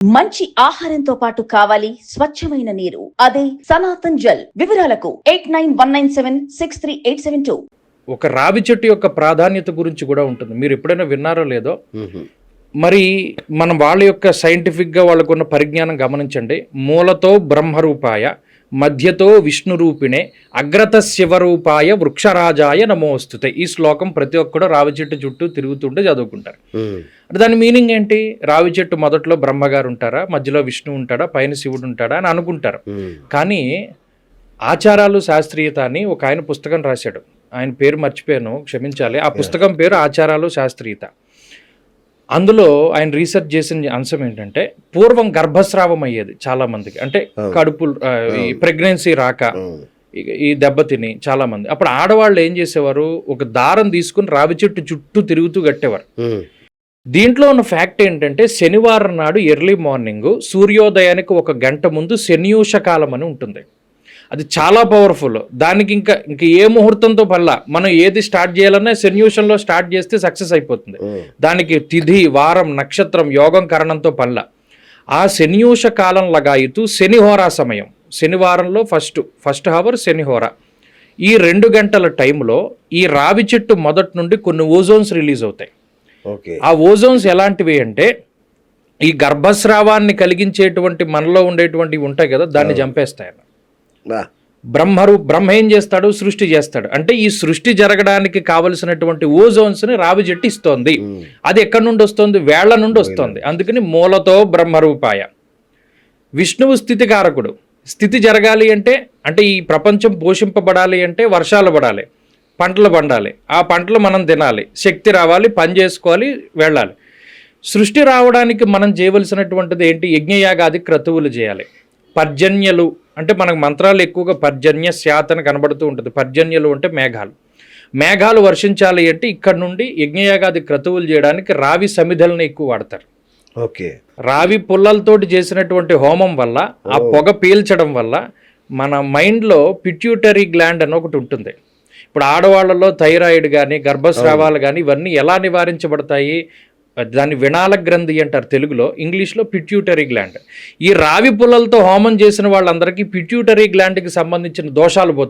మంచి ఆహారంతో పాటు కావాలి స్వచ్ఛమైన నీరు. అదే సనాతన్ జల్. వివరాలకు 8919763872. ఒక రావి చెట్టు యొక్క ప్రాధాన్యత గురించి కూడా ఉంటుంది. మీరు ఎప్పుడైనా విన్నారో లేదో, మరి మనం వాళ్ళ యొక్క సైంటిఫిక్గా వాళ్ళకున్న పరిజ్ఞానం గమనించండి. మూలతో బ్రహ్మరూపాయ, మధ్యతో విష్ణురూపిణే, అగ్రత శివరూపాయ వృక్షరాజాయ నమోస్తుతే. ఈ శ్లోకం ప్రతి ఒక్కడు రావి చెట్టు చుట్టూ తిరుగుతుంటే చదువుకుంటారు. అంటే దాని మీనింగ్ ఏంటి? రావి చెట్టు మొదట్లో బ్రహ్మగారు ఉంటారా, మధ్యలో విష్ణు ఉంటాడా, పైన శివుడు ఉంటాడా అని అనుకుంటారు. కానీ ఆచారాలు శాస్త్రీయత అని ఒక ఆయన పుస్తకం రాశాడు. ఆయన పేరు మర్చిపోయాను, క్షమించాలి. ఆ పుస్తకం పేరు ఆచారాలు శాస్త్రీయత. అందులో ఆయన రీసెర్చ్ చేసిన అంశం ఏంటంటే, పూర్వం గర్భస్రావం అయ్యేది చాలా మందికి. అంటే కడుపు ఈ ప్రెగ్నెన్సీ రాక ఈ దెబ్బతిని చాలా మంది. అప్పుడు ఆడవాళ్ళు ఏం చేసేవారు, ఒక దారం తీసుకుని రావి చెట్టు చుట్టూ తిరుగుతూ కట్టేవారు. దీంట్లో ఉన్న ఫ్యాక్ట్ ఏంటంటే, శనివారం నాడు ఎర్లీ మార్నింగ్ సూర్యోదయానికి 1 గంట ముందు శనియూష కాలం అని ఉంటుంది. అది చాలా పవర్ఫుల్. దానికి ఇంకా ఏ ముహూర్తంతో పల్లా మనం ఏది స్టార్ట్ చేయాలన్నా శనియూషంలో స్టార్ట్ చేస్తే సక్సెస్ అయిపోతుంది. దానికి తిథి, వారం, నక్షత్రం, యోగం, కరణంతో పల్లా. ఆ శనియూష కాలం లగాయితూ శనిహోరా సమయం, శనివారంలో ఫస్ట్ హవర్ శనిహోర. ఈ 2 గంటల టైంలో ఈ రావి చెట్టు మొదటి నుండి కొన్ని ఓజోన్స్ రిలీజ్ అవుతాయి. ఆ ఓజోన్స్ ఎలాంటివి అంటే, ఈ గర్భస్రావాన్ని కలిగించేటువంటి మనలో ఉండేటువంటివి ఉంటాయి కదా, దాన్ని చంపేస్తాయి. బ్రహ్మ ఏం చేస్తాడు, సృష్టి చేస్తాడు. అంటే ఈ సృష్టి జరగడానికి కావలసినటువంటి ఓజోన్స్ ని రావి చెట్టు ఇస్తోంది. అది ఎక్కడి నుండి వస్తుంది? వేళ్ల నుండి వస్తుంది. అందుకని మూలతో బ్రహ్మరూపాయ. విష్ణువు స్థితికారకుడు. స్థితి జరగాలి అంటే ఈ ప్రపంచం పోషింపబడాలి అంటే వర్షాలు పడాలి, పంటలు పండాలి, ఆ పంటలు మనం తినాలి, శక్తి రావాలి, పని చేసుకోవాలి, వెళ్ళాలి. సృష్టి రావడానికి మనం చేయవలసినటువంటిది ఏంటి? యజ్ఞయాగాది క్రతువులు చేయాలి. పర్జన్యలు అంటే మనకు మంత్రాలు ఎక్కువగా పర్జన్య శాతన కనబడుతూ ఉంటుంది. పర్జన్యలు అంటే మేఘాలు వర్షించాలి అంటే ఇక్కడ నుండి యజ్ఞయాగాది క్రతువులు చేయడానికి రావి సమిధలను ఎక్కువ వాడతారు. రావి పుల్లలతోటి చేసినటువంటి హోమం వల్ల, ఆ పొగ పీల్చడం వల్ల మన మైండ్లో పిట్యూటరీ గ్లాండ్ అని ఒకటి ఉంటుంది. ఇప్పుడు ఆడవాళ్ళలో థైరాయిడ్ కానీ, గర్భస్రావాలు కానీ ఇవన్నీ ఎలా నివారించబడతాయి? దాన్ని వినాల గ్రంథి అంటారు తెలుగులో, ఇంగ్లీష్లో పిట్యూటరీ గ్లాండ్. ఈ రావి పుల్లలతో హోమం చేసిన వాళ్ళందరికీ పిట్యూటరీ గ్లాండ్కి సంబంధించిన దోషాలు పోతున్నాయి.